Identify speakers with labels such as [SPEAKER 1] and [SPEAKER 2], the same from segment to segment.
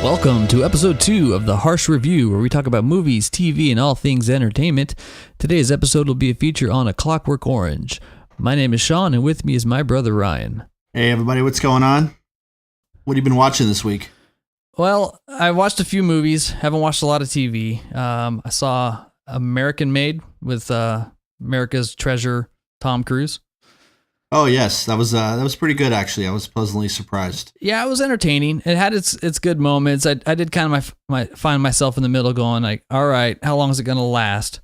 [SPEAKER 1] Welcome to episode 2 of the Harsch Review, where we talk about movies, TV, and all things entertainment. Today's episode will be a feature on A Clockwork Orange. My name is Sean, and with me is my brother Ryan.
[SPEAKER 2] Hey everybody, what's going on? What have you been watching this week?
[SPEAKER 1] Well, I watched a few movies, haven't watched a lot of TV. I saw American Made with America's Treasure, Tom Cruise.
[SPEAKER 2] Oh yes, that was pretty good actually. I was pleasantly surprised.
[SPEAKER 1] Yeah, it was entertaining. It had its good moments. I did kind of find myself in the middle going like, all right, how long is it going to last?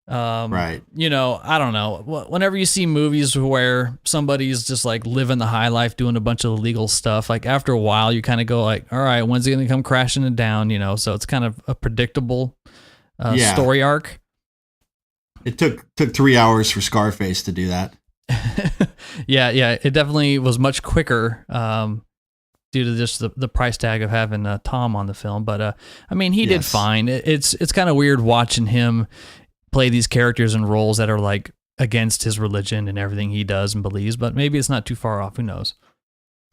[SPEAKER 2] Right.
[SPEAKER 1] You know, I don't know. Whenever you see movies where somebody's just like living the high life, doing a bunch of illegal stuff, like after a while you kind of go like, all right, when's it going to come crashing down? You know, so it's kind of a predictable story arc.
[SPEAKER 2] It took 3 hours for Scarface to do that.
[SPEAKER 1] Yeah, it definitely was much quicker due to just the price tag of having Tom on the film. But I mean, he did fine. It's kind of weird watching him play these characters and roles that are like against his religion and everything he does and believes. But maybe it's not too far off. Who knows?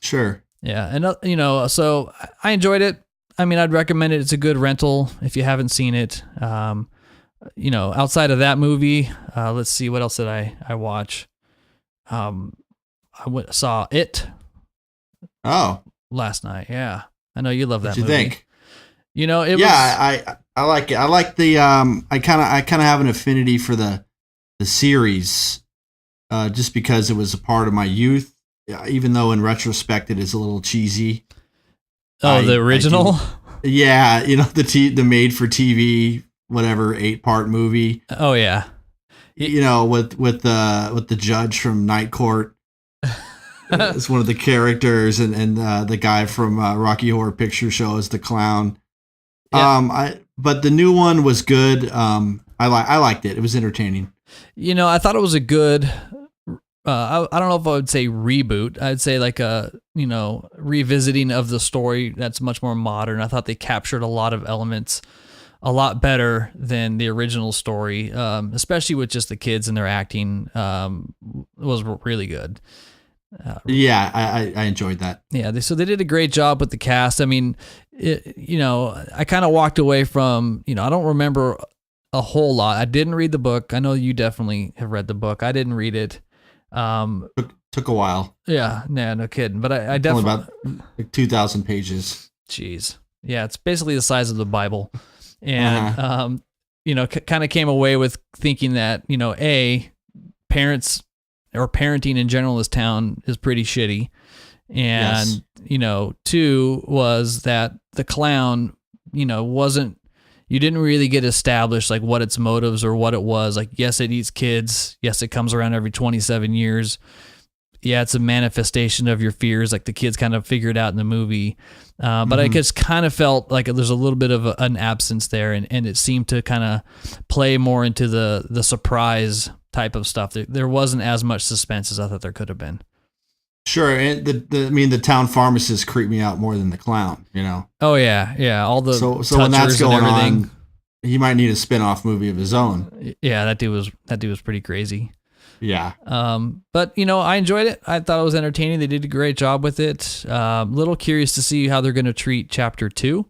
[SPEAKER 2] Sure.
[SPEAKER 1] Yeah, and you know, so I enjoyed it. I mean, I'd recommend it. It's a good rental if you haven't seen it. You know, outside of that movie, let's see, what else did I watch? Saw It.
[SPEAKER 2] Oh,
[SPEAKER 1] last night. Yeah, I know you love that movie.
[SPEAKER 2] What you think?
[SPEAKER 1] You know, it was.
[SPEAKER 2] I like it. I like the I kind of have an affinity for the series, just because it was a part of my youth. Even though in retrospect it is a little cheesy.
[SPEAKER 1] Oh, the original.
[SPEAKER 2] Yeah, you know, the made for TV whatever 8-part movie.
[SPEAKER 1] Oh yeah.
[SPEAKER 2] You know, with the judge from Night Court as one of the characters, and the guy from Rocky Horror Picture Show as the clown. Yeah. But the new one was good. I liked it. It was entertaining.
[SPEAKER 1] You know, I thought it was a good. I don't know if I would say reboot. I'd say like a revisiting of the story that's much more modern. I thought they captured a lot of elements a lot better than the original story, especially with just the kids and their acting was really good.
[SPEAKER 2] Yeah, I enjoyed that.
[SPEAKER 1] Yeah, so they did a great job with the cast. I mean, I kind of walked away from, I don't remember a whole lot. I didn't read the book. I know you definitely have read the book. I didn't read it.
[SPEAKER 2] Took a while.
[SPEAKER 1] Yeah, nah, no kidding. But I definitely...
[SPEAKER 2] Only about like 2,000 pages.
[SPEAKER 1] Jeez. Yeah, it's basically the size of the Bible. And, kind of came away with thinking that, parents or parenting in general in this town is pretty shitty. And, two was that the clown, you didn't really get established like what its motives or what it was. Like, yes, it eats kids. Yes, it comes around every 27 years. Yeah, it's a manifestation of your fears. Like the kids kind of figured out in the movie. But I just kind of felt like there's a little bit of an absence there, and it seemed to kind of play more into the surprise type of stuff. There wasn't as much suspense as I thought there could have been.
[SPEAKER 2] Sure, and the town pharmacist creeped me out more than the clown.
[SPEAKER 1] Oh yeah, all the
[SPEAKER 2] so when that's going on, he might need a spin-off movie of his own.
[SPEAKER 1] Yeah, that dude was pretty crazy.
[SPEAKER 2] Yeah.
[SPEAKER 1] But I enjoyed it. I thought it was entertaining. They did a great job with it. Little curious to see how they're going to treat chapter 2.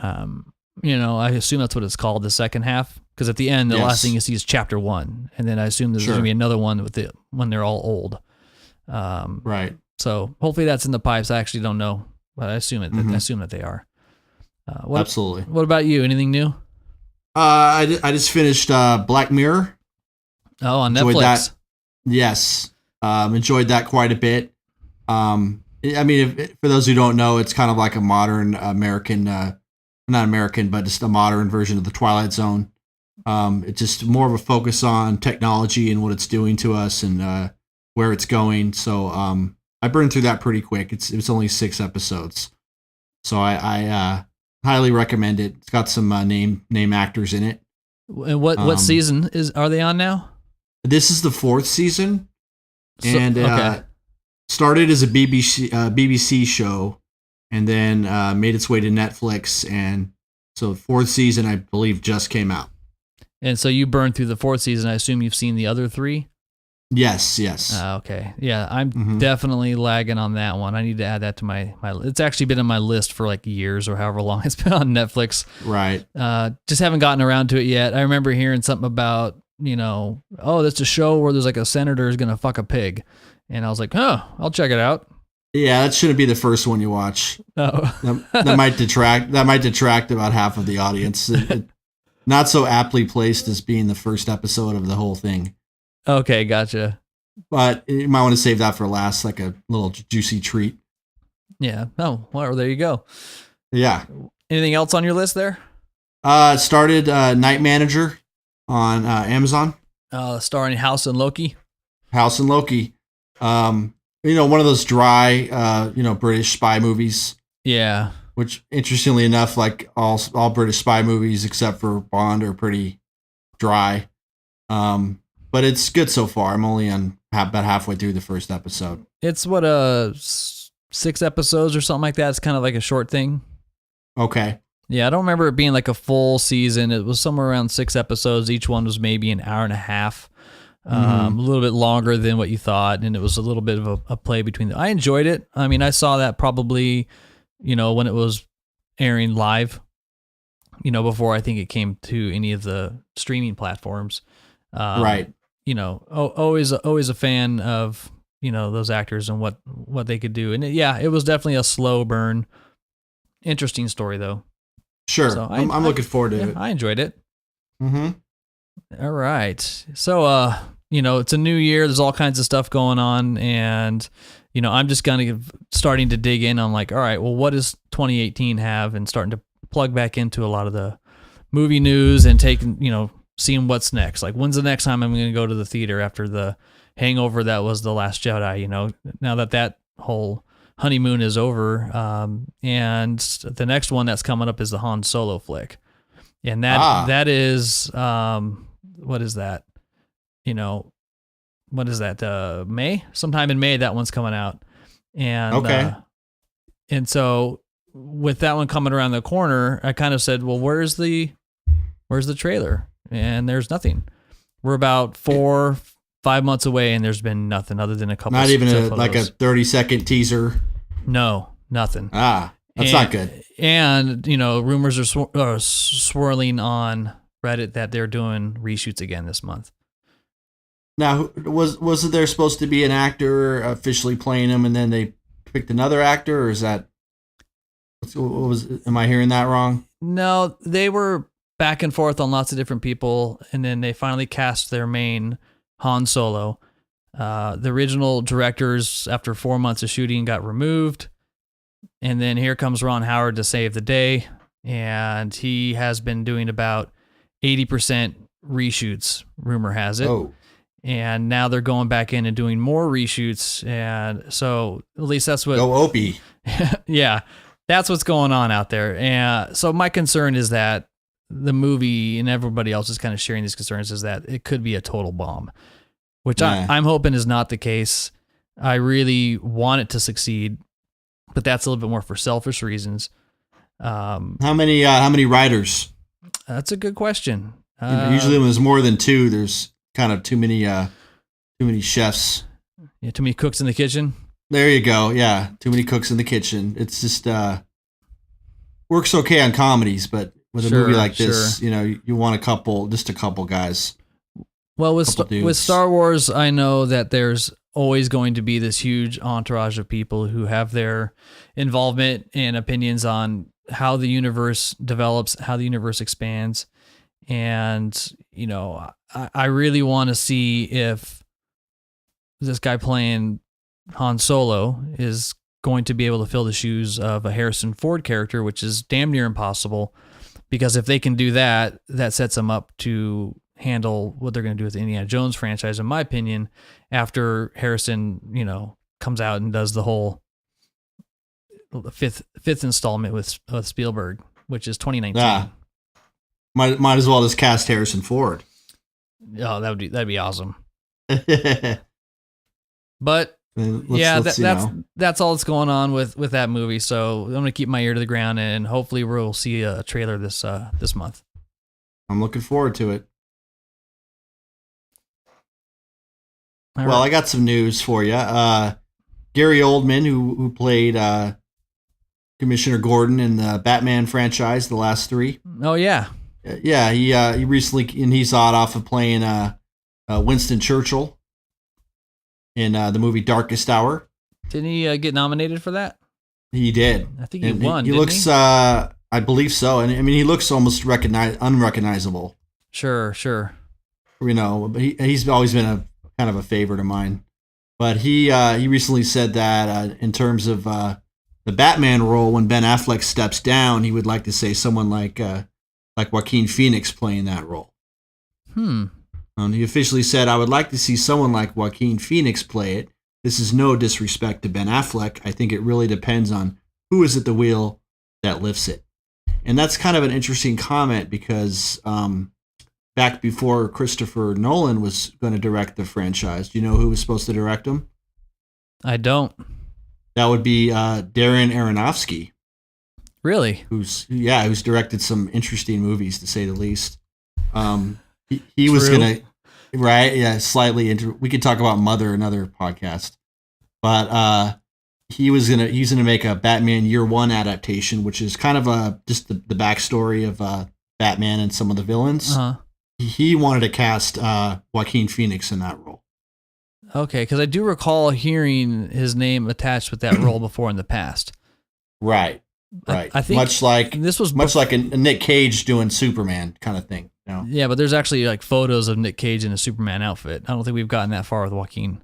[SPEAKER 1] I assume that's what it's called, the second half, because at the end, the last thing you see is chapter 1, and then I assume there's going to be another one when they're all old.
[SPEAKER 2] Right.
[SPEAKER 1] So hopefully that's in the pipes. I actually don't know, but I assume it. I assume that they are.
[SPEAKER 2] Absolutely.
[SPEAKER 1] What about you? Anything new?
[SPEAKER 2] I just finished Black Mirror.
[SPEAKER 1] Oh, on
[SPEAKER 2] enjoyed
[SPEAKER 1] Netflix.
[SPEAKER 2] That. Yes. Enjoyed that quite a bit. I mean, for those who don't know, it's kind of like a modern American, not American, but just a modern version of the Twilight Zone. It's just more of a focus on technology and what it's doing to us and where it's going. So I burned through that pretty quick. It was only 6 episodes. So I highly recommend it. It's got some name actors in it.
[SPEAKER 1] And what season are they on now?
[SPEAKER 2] This is the 4th season, and started as a BBC show, and then made its way to Netflix, and so 4th season, I believe, just came out.
[SPEAKER 1] And so you burned through the 4th season. I assume you've seen the other 3?
[SPEAKER 2] Yes, yes.
[SPEAKER 1] Okay. Yeah, I'm definitely lagging on that one. I need to add that to my. It's actually been on my list for like years or however long it's been on Netflix.
[SPEAKER 2] Right.
[SPEAKER 1] Just haven't gotten around to it yet. I remember hearing something about, oh, that's a show where there's like a senator is going to fuck a pig. And I was like, oh, I'll check it out.
[SPEAKER 2] Yeah, that shouldn't be the first one you watch.
[SPEAKER 1] Oh.
[SPEAKER 2] That might detract. That might detract about half of the audience. Not so aptly placed as being the first episode of the whole thing.
[SPEAKER 1] Okay, gotcha.
[SPEAKER 2] But you might want to save that for last, like a little juicy treat.
[SPEAKER 1] Yeah. Oh, well, there you go.
[SPEAKER 2] Yeah.
[SPEAKER 1] Anything else on your list there?
[SPEAKER 2] Started Night Manager on Amazon.
[SPEAKER 1] Starring House and Loki.
[SPEAKER 2] House and Loki. One of those dry, British spy movies.
[SPEAKER 1] Yeah.
[SPEAKER 2] Which, interestingly enough, like all British spy movies except for Bond are pretty dry. But it's good so far. I'm only on about halfway through the first episode.
[SPEAKER 1] It's what 6 episodes or something like that. It's kind of like a short thing.
[SPEAKER 2] Okay.
[SPEAKER 1] Yeah, I don't remember it being like a full season. It was somewhere around 6 episodes. Each one was maybe an hour and a half. A little bit longer than what you thought, and it was a little bit of a play between I enjoyed it. I mean, I saw that probably, when it was airing live, before I think it came to any of the streaming platforms.
[SPEAKER 2] Right.
[SPEAKER 1] Always a fan of, those actors and what they could do. And it was definitely a slow burn. Interesting story though.
[SPEAKER 2] Sure. So I'm looking forward to it.
[SPEAKER 1] I enjoyed it. Mm-hmm. All right. So, it's a new year. There's all kinds of stuff going on. And, I'm just starting to dig in on like, all right, well, what does 2018 have? And starting to plug back into a lot of the movie news and taking, seeing what's next. Like, when's the next time I'm going to go to the theater after the hangover that was The Last Jedi, now that whole honeymoon is over. And the next one that's coming up is the Han Solo flick. And that is, what is that? What is that? May? Sometime in May, that one's coming out. And,
[SPEAKER 2] okay.
[SPEAKER 1] And so with that one coming around the corner, I kind of said, well, where's the trailer? And there's nothing. We're about 4-5 months away, and there's been nothing other than a couple.
[SPEAKER 2] Not even a 30-second teaser.
[SPEAKER 1] No, nothing.
[SPEAKER 2] That's not good.
[SPEAKER 1] And rumors are swirling on Reddit that they're doing reshoots again this month.
[SPEAKER 2] Now, wasn't there supposed to be an actor officially playing him, and then they picked another actor, or is that? Am I hearing that wrong?
[SPEAKER 1] No, they were back and forth on lots of different people, and then they finally cast their main Han Solo. The original directors, after 4 months of shooting, got removed, and then here comes Ron Howard to save the day, and he has been doing about 80% reshoots, rumor has it.
[SPEAKER 2] Oh.
[SPEAKER 1] And now they're going back in and doing more reshoots, and so at least that's what...
[SPEAKER 2] Go Opie.
[SPEAKER 1] Yeah, that's what's going on out there. And so my concern is that the movie, and everybody else is kind of sharing these concerns, is that it could be a total bomb, which I'm hoping is not the case. I really want it to succeed, but that's a little bit more for selfish reasons.
[SPEAKER 2] How many writers?
[SPEAKER 1] That's a good question.
[SPEAKER 2] Usually when there's more than 2, there's kind of too many chefs.
[SPEAKER 1] Yeah, too many cooks in the kitchen.
[SPEAKER 2] There you go. Yeah, too many cooks in the kitchen. It's just works okay on comedies, but with a movie like this, you want a couple guys.
[SPEAKER 1] Well, with Star Wars, I know that there's always going to be this huge entourage of people who have their involvement and opinions on how the universe develops, how the universe expands. And, I really want to see if this guy playing Han Solo is going to be able to fill the shoes of a Harrison Ford character, which is damn near impossible. Because if they can do that, that sets them up to handle what they're going to do with the Indiana Jones franchise, in my opinion, after Harrison, comes out and does the whole fifth installment with Spielberg, which is 2019.
[SPEAKER 2] Yeah. Might as well just cast Harrison Ford.
[SPEAKER 1] Oh, that'd be awesome. But that's all that's going on with that movie. So I'm gonna keep my ear to the ground, and hopefully we'll see a trailer this month.
[SPEAKER 2] I'm looking forward to it. Well, I got some news for you. Gary Oldman, who played Commissioner Gordon in the Batman franchise, the last three.
[SPEAKER 1] Oh yeah.
[SPEAKER 2] Yeah, he recently, and he's off of playing Winston Churchill in the movie Darkest Hour.
[SPEAKER 1] Didn't he get nominated for that?
[SPEAKER 2] He did.
[SPEAKER 1] I think he won.
[SPEAKER 2] He looks. I believe so, and I mean he looks almost unrecognizable.
[SPEAKER 1] Sure.
[SPEAKER 2] But he's always been a kind of a favorite of mine. But he recently said that in terms of the Batman role, when Ben Affleck steps down, he would like to say someone like Joaquin Phoenix playing that role. He officially said, "I would like to see someone like Joaquin Phoenix play it. This is no disrespect to Ben Affleck. I think it really depends on who is at the wheel that lifts it." And that's kind of an interesting comment because back before Christopher Nolan was going to direct the franchise, do you know who was supposed to direct him?
[SPEAKER 1] I don't.
[SPEAKER 2] That would be Darren Aronofsky.
[SPEAKER 1] Really?
[SPEAKER 2] Who's directed some interesting movies, to say the least. He was going to, right? Yeah, slightly we could talk about Mother, another podcast. But he's gonna make a Batman Year One adaptation, which is kind of just the backstory of Batman and some of the villains. He wanted to cast Joaquin Phoenix in that role.
[SPEAKER 1] Okay, because I do recall hearing his name attached with that role before in the past.
[SPEAKER 2] Right.
[SPEAKER 1] I think
[SPEAKER 2] much like
[SPEAKER 1] this was
[SPEAKER 2] like a Nick Cage doing Superman kind of thing. You know?
[SPEAKER 1] Yeah, but there's actually like photos of Nick Cage in a Superman outfit. I don't think we've gotten that far with Joaquin.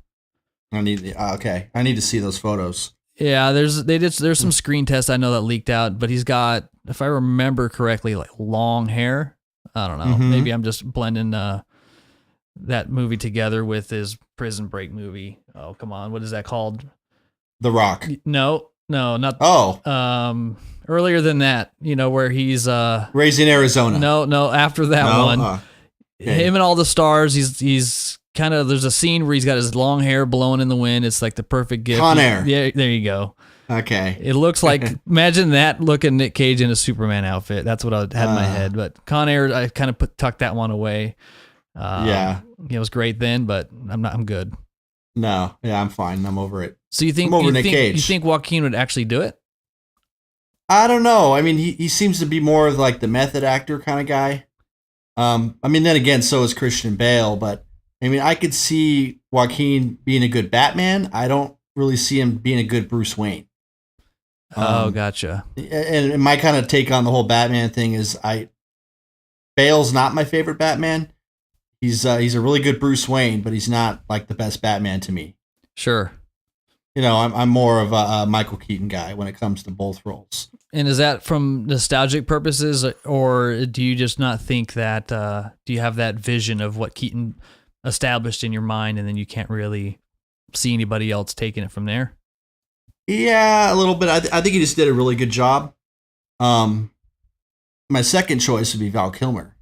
[SPEAKER 2] I need to see those photos.
[SPEAKER 1] Yeah, there's some screen tests I know that leaked out, but he's got, if I remember correctly, like long hair. I don't know.
[SPEAKER 2] Mm-hmm.
[SPEAKER 1] Maybe I'm just blending that movie together with his Prison Break movie. Oh, come on. What is that called?
[SPEAKER 2] The Rock.
[SPEAKER 1] No, not.
[SPEAKER 2] Oh.
[SPEAKER 1] Earlier than that, where he's
[SPEAKER 2] Raising Arizona.
[SPEAKER 1] No, after that one. Okay. Him and all the stars, he's kind of, there's a scene where he's got his long hair blowing in the wind. It's like the perfect gift.
[SPEAKER 2] Con Air.
[SPEAKER 1] Yeah, there you go.
[SPEAKER 2] Okay.
[SPEAKER 1] It looks like, imagine that looking Nick Cage in a Superman outfit. That's what I had in my head. But Con Air, I kind of tucked that one away. It was great then, but I'm good.
[SPEAKER 2] No, yeah, I'm fine. I'm over it.
[SPEAKER 1] So you think
[SPEAKER 2] Nick Cage.
[SPEAKER 1] You think Joaquin would actually do it?
[SPEAKER 2] I don't know. I mean, he seems to be more of like the method actor kind of guy. I mean, then again, so is Christian Bale, but I mean, I could see Joaquin being a good Batman. I don't really see him being a good Bruce Wayne.
[SPEAKER 1] Gotcha.
[SPEAKER 2] And my kind of take on the whole Batman thing is Bale's not my favorite Batman. He's a really good Bruce Wayne, but he's not like the best Batman to me.
[SPEAKER 1] Sure.
[SPEAKER 2] I'm more of a Michael Keaton guy when it comes to both roles.
[SPEAKER 1] And is that from nostalgic purposes, or do you just not think that, do you have that vision of what Keaton established in your mind and then you can't really see anybody else taking it from there?
[SPEAKER 2] Yeah, a little bit. I think he just did a really good job. My second choice would be Val Kilmer.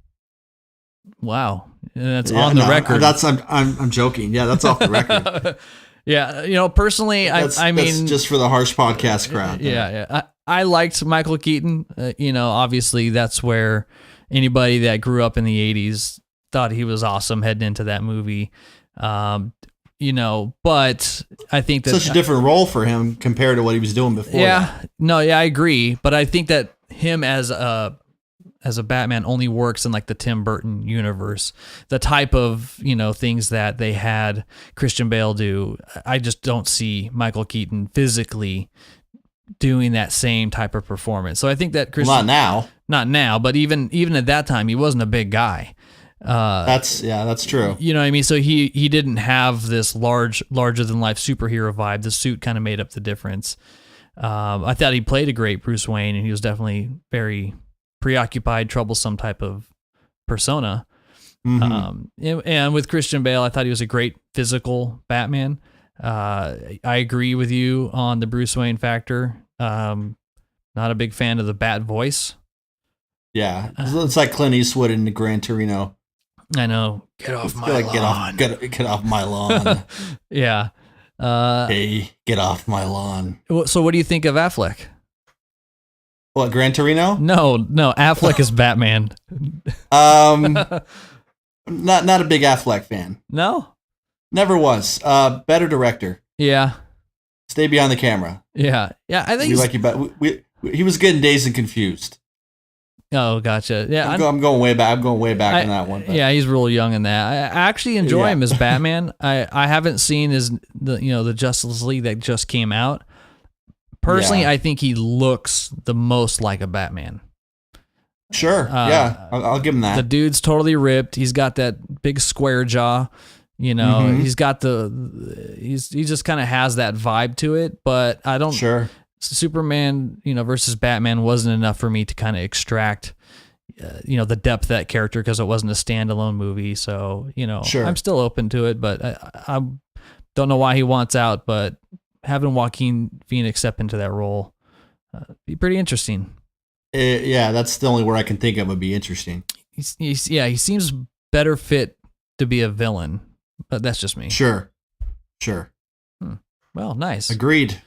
[SPEAKER 1] Wow. That's on the record.
[SPEAKER 2] I'm joking. Yeah, that's off the record.
[SPEAKER 1] Yeah, personally,
[SPEAKER 2] that's just for the Harsch podcast crowd.
[SPEAKER 1] Yeah. I liked Michael Keaton. Obviously that's where anybody that grew up in the 80s thought he was awesome heading into that movie. But I think that
[SPEAKER 2] such a different role for him compared to what he was doing before.
[SPEAKER 1] Yeah, I agree. But I think that him as a Batman only works in like the Tim Burton universe. The type of, things that they had Christian Bale do, I just don't see Michael Keaton physically doing that same type of performance. So I think that Christian, not now, but even at that time, he wasn't a big guy.
[SPEAKER 2] That's true.
[SPEAKER 1] You know what I mean? So he didn't have this larger than life superhero vibe. The suit kind of made up the difference. I thought he played a great Bruce Wayne, and he was definitely very preoccupied, troublesome type of persona. Mm-hmm. And with Christian Bale, I thought he was a great physical Batman. I agree with you on the Bruce Wayne factor. Not a big fan of the Bat voice.
[SPEAKER 2] Yeah, it's like Clint Eastwood in the Gran Torino.
[SPEAKER 1] I know. Get off my lawn.
[SPEAKER 2] Get off my lawn.
[SPEAKER 1] Yeah.
[SPEAKER 2] Hey, get off my lawn.
[SPEAKER 1] So what do you think of Affleck?
[SPEAKER 2] What, Gran Torino?
[SPEAKER 1] No, Affleck is Batman.
[SPEAKER 2] Not a big Affleck fan.
[SPEAKER 1] No?
[SPEAKER 2] Never was. Better director.
[SPEAKER 1] Yeah.
[SPEAKER 2] Stay behind the camera.
[SPEAKER 1] Yeah. I think
[SPEAKER 2] he was getting dazed and confused.
[SPEAKER 1] Oh, gotcha. Yeah,
[SPEAKER 2] I'm going way back. I'm going way back on that one. But.
[SPEAKER 1] Yeah, he's real young in that. I actually enjoy him as Batman. I haven't seen the Justice League that just came out. Personally, I think he looks the most like a Batman.
[SPEAKER 2] Sure. I'll give him that.
[SPEAKER 1] The dude's totally ripped. He's got that big square jaw. He's got he just kind of has that vibe to it. But I don't.
[SPEAKER 2] Sure.
[SPEAKER 1] Superman, versus Batman wasn't enough for me to kind of extract, the depth of that character because it wasn't a standalone movie. So,
[SPEAKER 2] sure.
[SPEAKER 1] I'm still open to it, but I don't know why he wants out. But having Joaquin Phoenix step into that role be pretty interesting.
[SPEAKER 2] That's the only word I can think of would be interesting.
[SPEAKER 1] He seems better fit to be a villain, but that's just me.
[SPEAKER 2] Sure.
[SPEAKER 1] Well, nice.
[SPEAKER 2] Agreed.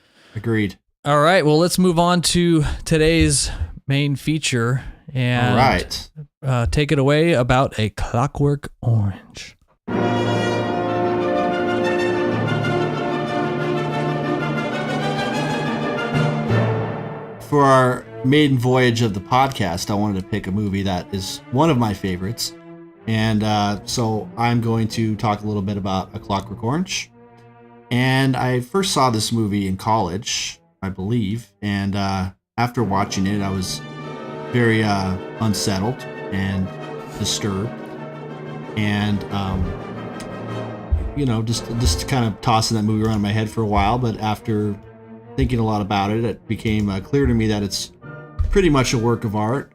[SPEAKER 1] All right, well, let's move on to today's main feature and take it away about A Clockwork Orange.
[SPEAKER 2] For our maiden voyage of the podcast, I wanted to pick a movie that is one of my favorites. And so I'm going to talk a little bit about A Clockwork Orange. And I first saw this movie in college, I believe, and after watching it, I was very unsettled and disturbed, and just kind of tossing that movie around in my head for a while. But after thinking a lot about it, it became clear to me that it's pretty much a work of art,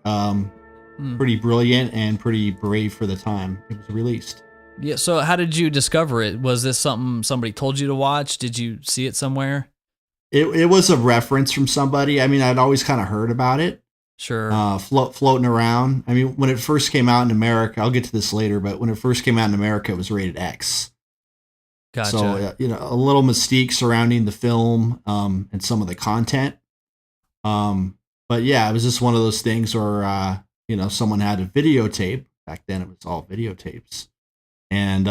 [SPEAKER 2] pretty brilliant and pretty brave for the time it was released.
[SPEAKER 1] Yeah. So, how did you discover it? Was this something somebody told you to watch? Did you see it somewhere?
[SPEAKER 2] It was a reference from somebody. I mean, I'd always kind of heard about it.
[SPEAKER 1] Sure.
[SPEAKER 2] Floating around. I mean, when it first came out in America, I'll get to this later, but when it first came out in America, it was rated X.
[SPEAKER 1] Gotcha.
[SPEAKER 2] So, a little mystique surrounding the film and some of the content. But yeah, it was just one of those things where, someone had a videotape. Back then, it was all videotapes. And,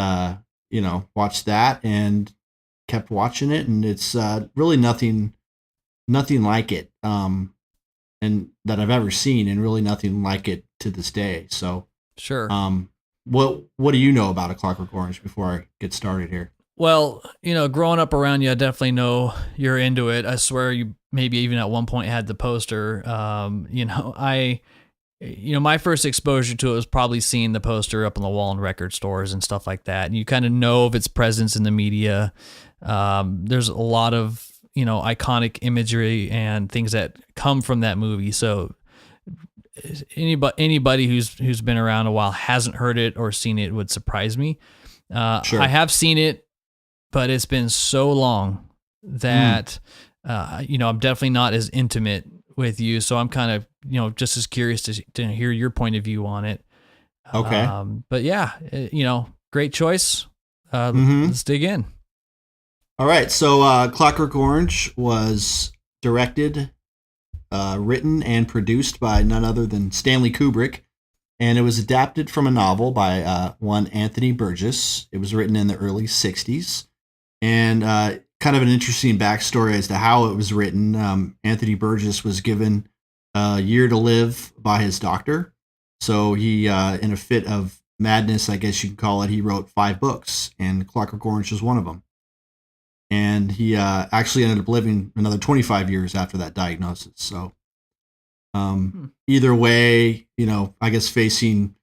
[SPEAKER 2] watched that and kept watching it, and it's really nothing like it, and that I've ever seen, and really nothing like it to this day. So,
[SPEAKER 1] sure.
[SPEAKER 2] What do you know about A Clockwork Orange before I get started here?
[SPEAKER 1] Well, growing up around you, I definitely know you're into it. I swear you maybe even at one point had the poster. My first exposure to it was probably seeing the poster up on the wall in record stores and stuff like that. And you kind of know of its presence in the media. There's a lot of, iconic imagery and things that come from that movie. So anybody who's been around a while hasn't heard it or seen it would surprise me.
[SPEAKER 2] Sure.
[SPEAKER 1] I have seen it, but it's been so long that, I'm definitely not as intimate with you. So I'm kind of, just as curious to hear your point of view on it.
[SPEAKER 2] Okay.
[SPEAKER 1] But yeah, great choice. Let's dig in.
[SPEAKER 2] All right. So Clockwork Orange was directed, written, and produced by none other than Stanley Kubrick. And it was adapted from a novel by one Anthony Burgess. It was written in the early 60s. And kind of an interesting backstory as to how it was written. Anthony Burgess was given a year to live by his doctor. So he, in a fit of madness, I guess you could call it, he wrote 5 books, and Clockwork Orange was one of them. And he actually ended up living another 25 years after that diagnosis. So either way, I guess facing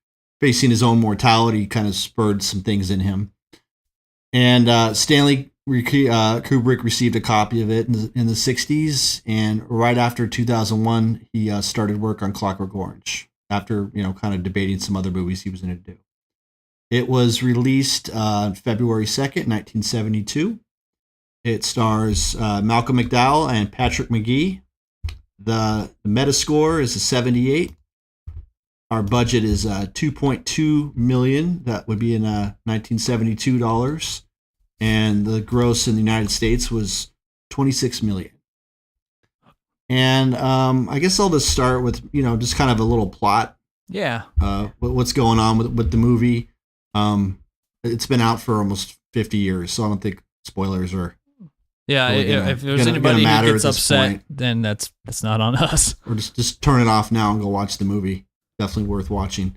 [SPEAKER 2] his own mortality kind of spurred some things in him. And Stanley Kubrick received a copy of it in the 60s, and right after 2001, he started work on Clockwork Orange after, kind of debating some other movies he was going to do. It was released February 2nd, 1972. It stars Malcolm McDowell and Patrick McGee. The Metascore is a 78. Our budget is $2.2 million. That would be in 1972 dollars. And the gross in the United States was $26 million. And I guess I'll just start with, just kind of a little plot.
[SPEAKER 1] Yeah.
[SPEAKER 2] What's going on with the movie. It's been out for almost 50 years. So I don't think spoilers are.
[SPEAKER 1] Yeah,
[SPEAKER 2] really
[SPEAKER 1] if there's anybody who
[SPEAKER 2] matter
[SPEAKER 1] gets
[SPEAKER 2] at this
[SPEAKER 1] upset,
[SPEAKER 2] point.
[SPEAKER 1] then that's not on us.
[SPEAKER 2] Or just turn it off now and go watch the movie. Definitely worth watching.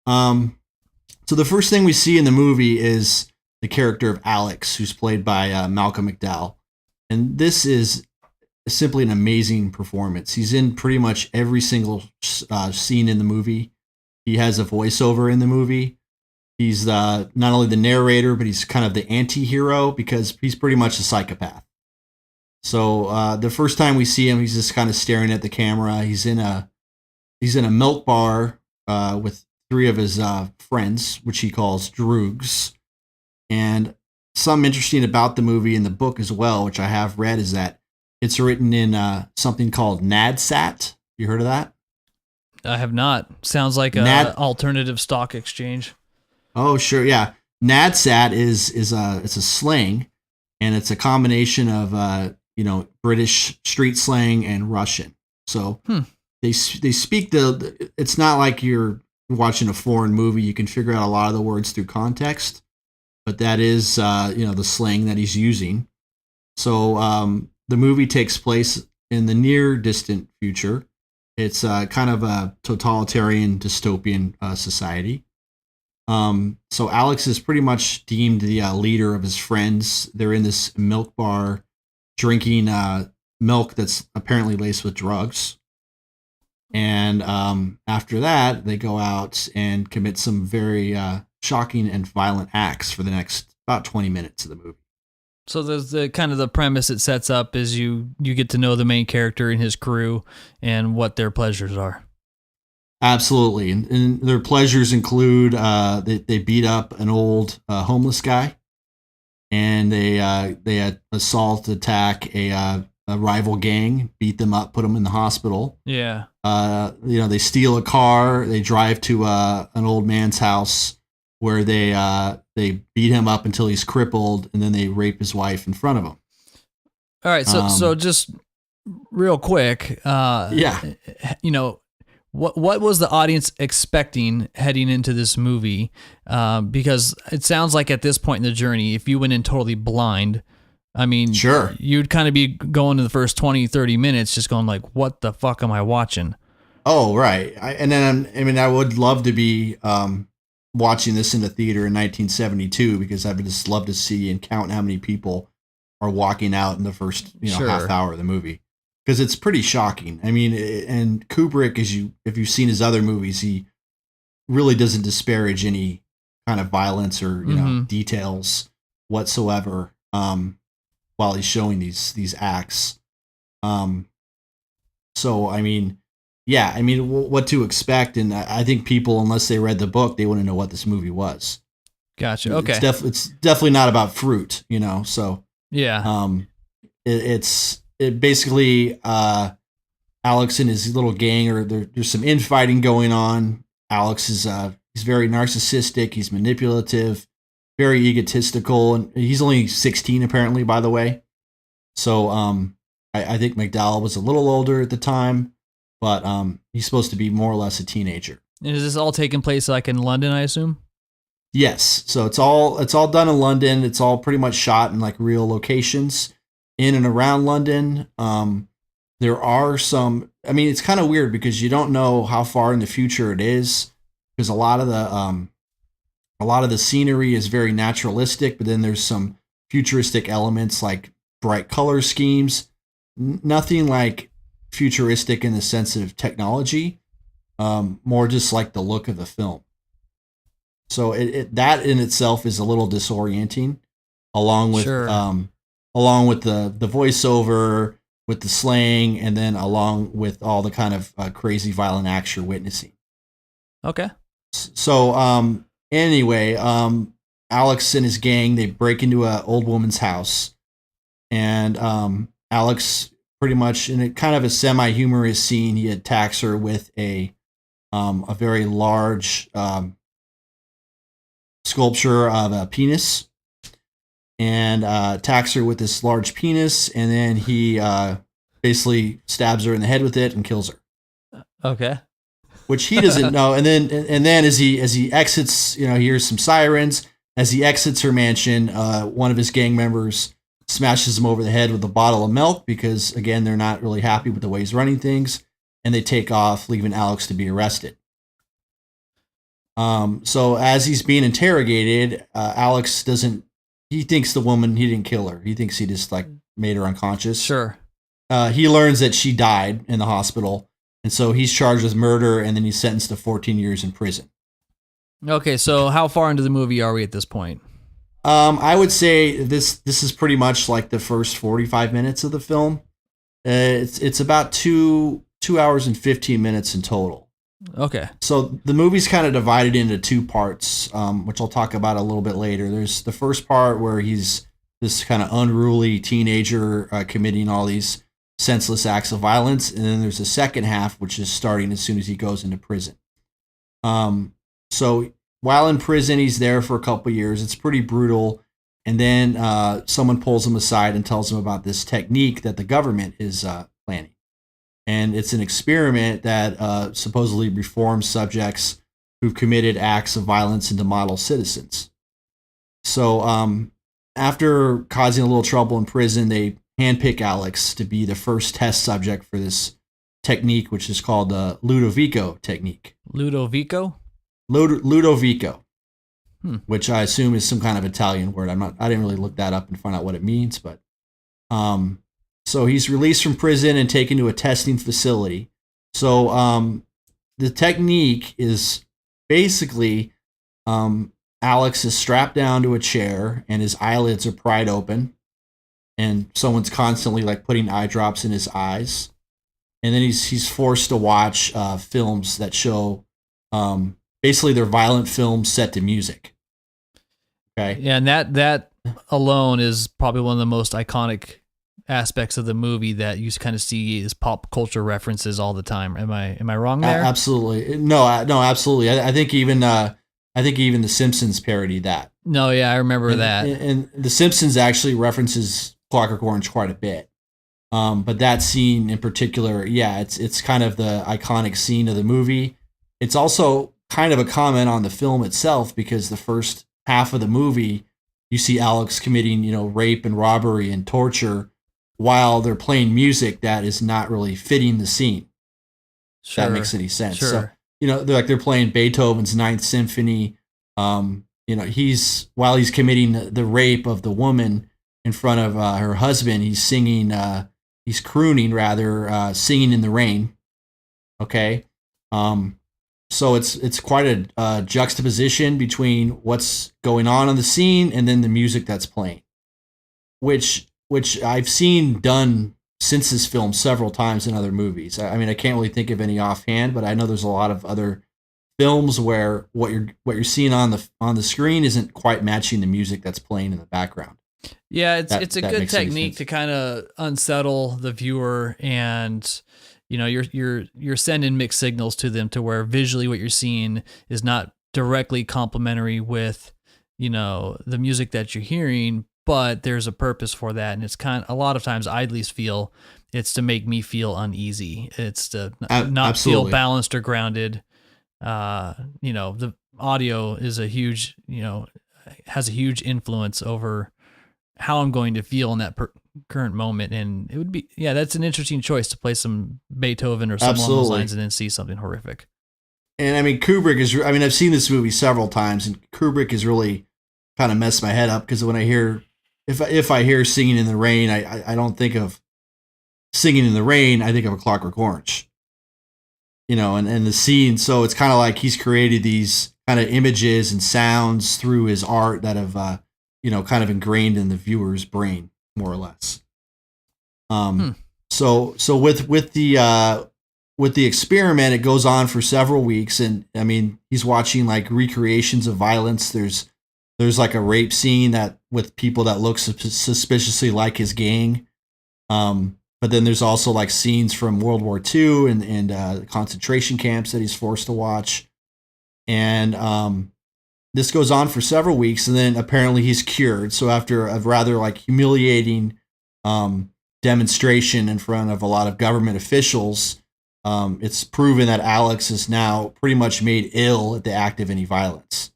[SPEAKER 2] So the first thing we see in the movie is the character of Alex, who's played by Malcolm McDowell. And this is simply an amazing performance. He's in pretty much every single scene in the movie. He has a voiceover in the movie. He's not only the narrator, but he's kind of the anti-hero because he's pretty much a psychopath. So the first time we see him, he's just kind of staring at the camera. He's in a milk bar with three of his friends, which he calls droogs. And something interesting about the movie and the book as well, which I have read, is that it's written in something called NADSAT. You heard of that?
[SPEAKER 1] I have not. Sounds like an alternative stock exchange.
[SPEAKER 2] Oh, sure. Yeah. NADSAT is it's a slang, and it's a combination of British street slang and Russian. So they speak it's not like you're watching a foreign movie. You can figure out a lot of the words through context, but that is the slang that he's using. So the movie takes place in the near distant future. It's kind of a totalitarian dystopian society. So Alex is pretty much deemed the leader of his friends. They're in this milk bar drinking milk that's apparently laced with drugs. And after that, they go out and commit some very shocking and violent acts for the next about 20 minutes of the movie.
[SPEAKER 1] So there's the kind of the premise it sets up is you get to know the main character and his crew and what their pleasures are.
[SPEAKER 2] Absolutely. And their pleasures include they beat up an old homeless guy, and they assault, attack a rival gang, beat them up, put them in the hospital.
[SPEAKER 1] Yeah.
[SPEAKER 2] They steal a car, they drive to an old man's house where they beat him up until he's crippled, and then they rape his wife in front of him.
[SPEAKER 1] All right, so just real quick, what was the audience expecting heading into this movie? Because it sounds like at this point in the journey, if you went in totally blind, I mean,
[SPEAKER 2] sure,
[SPEAKER 1] you'd kind of be going to the first 20, 30 minutes just going like, what the fuck am I watching?
[SPEAKER 2] Oh, right. I would love to be watching this in the theater in 1972 because I would just love to see and count how many people are walking out in the first half hour of the movie, because it's pretty shocking. I mean, and Kubrick, if you've seen his other movies, he really doesn't disparage any kind of violence or details whatsoever while he's showing these acts. So I mean, yeah, I mean, what to expect, and I think people, unless they read the book, they wouldn't know what this movie was.
[SPEAKER 1] Gotcha. Okay.
[SPEAKER 2] It's definitely not about fruit, So
[SPEAKER 1] yeah.
[SPEAKER 2] It basically Alex and his little gang, or there's some infighting going on. Alex is he's very narcissistic. He's manipulative, very egotistical, and he's only 16 apparently, by the way. So I think McDowell was a little older at the time. But he's supposed to be more or less a teenager.
[SPEAKER 1] And is this all taking place like in London, I assume?
[SPEAKER 2] Yes. So it's all done in London. It's all pretty much shot in like real locations in and around London. There are some. I mean, it's kind of weird because you don't know how far in the future it is, because a lot of the scenery is very naturalistic, but then there's some futuristic elements like bright color schemes. Nothing like futuristic in the sense of technology, more just like the look of the film. So that in itself is a little disorienting, along with the voiceover, with the slang, and then along with all the kind of crazy violent acts you're witnessing.
[SPEAKER 1] Okay.
[SPEAKER 2] So anyway, Alex and his gang, they break into an old woman's house, and Alex, pretty much in a kind of a semi-humorous scene, he attacks her with a very large sculpture of a penis, and attacks her with this large penis, and then he basically stabs her in the head with it and kills her.
[SPEAKER 1] Okay.
[SPEAKER 2] Which he doesn't know. And then as he exits, he hears some sirens, As he exits her mansion, one of his gang members smashes him over the head with a bottle of milk because, again, they're not really happy with the way he's running things, and they take off, leaving Alex to be arrested. So as he's being interrogated, Alex he thinks the woman, he didn't kill her. He thinks he just like made her unconscious.
[SPEAKER 1] Sure.
[SPEAKER 2] He learns that she died in the hospital, and so he's charged with murder, and then he's sentenced to 14 years in prison.
[SPEAKER 1] Okay, so how far into the movie are we at this point?
[SPEAKER 2] I would say this is pretty much like the first 45 minutes of the film. It's about 2 hours and 15 minutes in total.
[SPEAKER 1] Okay.
[SPEAKER 2] So the movie's kind of divided into 2 parts, which I'll talk about a little bit later. There's the first part where he's this kind of unruly teenager committing all these senseless acts of violence, and then there's a second half, which is starting as soon as he goes into prison. So while in prison, he's there for a couple years. It's pretty brutal, and then someone pulls him aside and tells him about this technique that the government is planning. And it's an experiment that supposedly reforms subjects who've committed acts of violence into model citizens. So after causing a little trouble in prison, they handpick Alex to be the first test subject for this technique, which is called the Ludovico technique.
[SPEAKER 1] Ludovico?
[SPEAKER 2] Ludovico, which I assume is some kind of Italian word. I didn't really look that up and find out what it means, but so he's released from prison and taken to a testing facility. So the technique is basically Alex is strapped down to a chair and his eyelids are pried open, and someone's constantly like putting eye drops in his eyes, and then he's forced to watch films that show basically they're violent films set to music. Okay.
[SPEAKER 1] Yeah, and that alone is probably one of the most iconic aspects of the movie that you kind of see as pop culture references all the time. Am I wrong there?
[SPEAKER 2] Absolutely. No, absolutely. I think even The Simpsons parodied that.
[SPEAKER 1] No, yeah, I remember that.
[SPEAKER 2] And The Simpsons actually references Clockwork Orange quite a bit. But that scene in particular, yeah, it's kind of the iconic scene of the movie. It's also kind of a comment on the film itself, because the first half of the movie, you see Alex committing, rape and robbery and torture while they're playing music that is not really fitting the scene.
[SPEAKER 1] Sure.
[SPEAKER 2] If that makes any sense.
[SPEAKER 1] Sure.
[SPEAKER 2] So, they're playing Beethoven's Ninth Symphony. While he's committing the rape of the woman in front of her husband, he's singing, he's crooning rather, Singing in the Rain. Okay. So it's quite a juxtaposition between what's going on the scene and then the music that's playing, which I've seen done since this film several times in other movies. I mean, I can't really think of any offhand, but I know there's a lot of other films where what you're seeing on the screen isn't quite matching the music that's playing in the background.
[SPEAKER 1] Yeah, it's a good technique to kind of unsettle the viewer, and you're sending mixed signals to them to where visually what you're seeing is not directly complementary with the music that you're hearing, but there's a purpose for that. And it's a lot of times I at least feel it's to make me feel uneasy. It's to not
[SPEAKER 2] Absolutely.
[SPEAKER 1] feel balanced or grounded. The audio is has a huge influence over how I'm going to feel in that current moment. And it would be, that's an interesting choice to play some Beethoven or something along those lines and then see something horrific.
[SPEAKER 2] And I mean, I've seen this movie several times, and Kubrick has really kind of messed my head up, because when I hear, if I hear Singing in the Rain, I don't think of Singing in the Rain, I think of A Clockwork Orange, and the scene. So it's kind of like he's created these kind of images and sounds through his art that have, kind of ingrained in the viewer's brain, more or less. So with the experiment, it goes on for several weeks, and I mean, he's watching like recreations of violence. There's like a rape scene with people that look suspiciously like his gang. But then there's also like scenes from World War II and concentration camps that he's forced to watch. And this goes on for several weeks, and then apparently he's cured. So after a rather like humiliating demonstration in front of a lot of government officials, it's proven that Alex is now pretty much made ill at the act of any violence.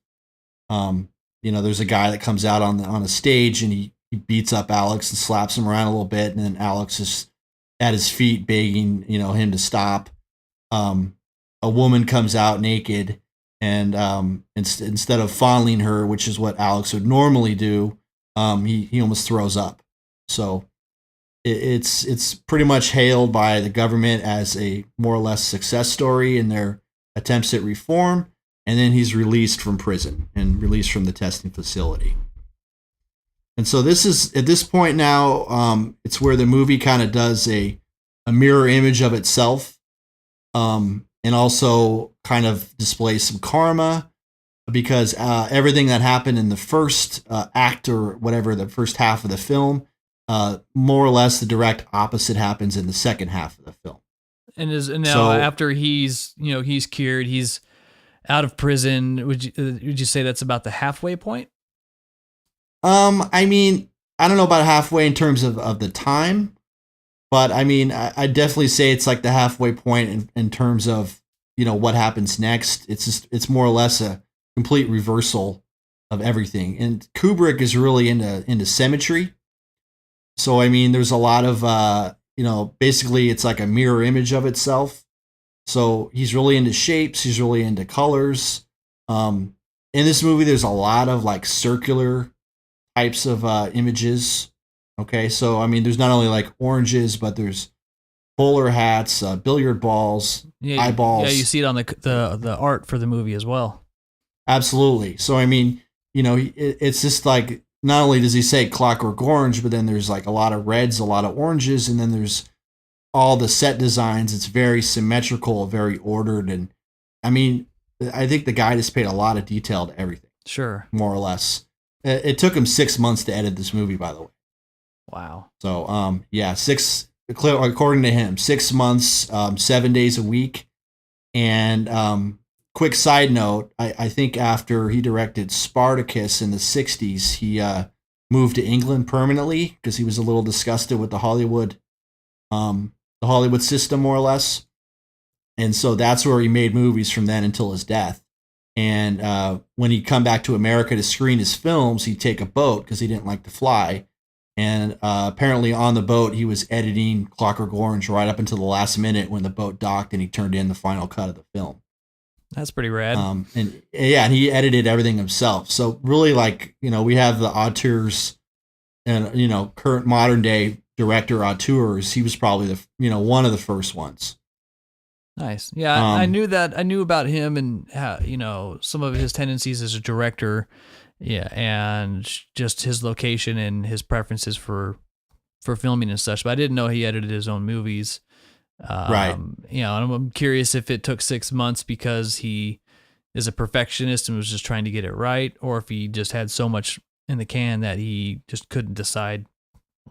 [SPEAKER 2] there's a guy that comes out on a stage and he beats up Alex and slaps him around a little bit, and then Alex is at his feet begging, him to stop. A woman comes out naked, and instead of fondling her, which is what Alex would normally do, he almost throws up. So it's pretty much hailed by the government as a more or less success story in their attempts at reform. And then he's released from prison and released from the testing facility. And so this is, at this point now, it's where the movie kind of does a mirror image of itself, and also kind of displays some karma, because everything that happened in the first act, or whatever, the first half of the film, more or less the direct opposite happens in the second half of the film.
[SPEAKER 1] And now after he's cured, he's out of prison. Would you say that's about the halfway point?
[SPEAKER 2] I mean, I don't know about halfway in terms of the time, but I mean, I definitely say it's like the halfway point in terms of, what happens next. It's more or less a complete reversal of everything. And Kubrick is really into symmetry. So, I mean, there's a lot of, basically it's like a mirror image of itself. So he's really into shapes. He's really into colors. In this movie, there's a lot of like circular types of images. Okay, so I mean, there's not only like oranges, but there's bowler hats, billiard balls, eyeballs.
[SPEAKER 1] Yeah, you see it on the art for the movie as well.
[SPEAKER 2] Absolutely. So I mean, it's just like, not only does he say Clockwork Orange, but then there's like a lot of reds, a lot of oranges, and then there's all the set designs. It's very symmetrical, very ordered, and I mean, I think the guy just paid a lot of detail to everything.
[SPEAKER 1] Sure,
[SPEAKER 2] more or less. It took him 6 months to edit this movie, by the way.
[SPEAKER 1] Wow.
[SPEAKER 2] So, according to him, 6 months, 7 days a week. And quick side note, I think after he directed Spartacus in the 60s, he moved to England permanently because he was a little disgusted with the Hollywood system, more or less. And so that's where he made movies from then until his death. And when he'd come back to America to screen his films, he'd take a boat because he didn't like to fly. And apparently on the boat, he was editing Clockwork Orange right up until the last minute when the boat docked and he turned in the final cut of the film.
[SPEAKER 1] That's pretty rad.
[SPEAKER 2] And he edited everything himself. So really, like, we have the auteurs and, current modern day director auteurs. He was probably one of the first ones.
[SPEAKER 1] Nice. Yeah, I knew that. I knew about him and how, some of his tendencies as a director. Yeah, and just his location and his preferences for filming and such. But I didn't know he edited his own movies.
[SPEAKER 2] Right.
[SPEAKER 1] And I'm curious if it took 6 months because he is a perfectionist and was just trying to get it right, or if he just had so much in the can that he just couldn't decide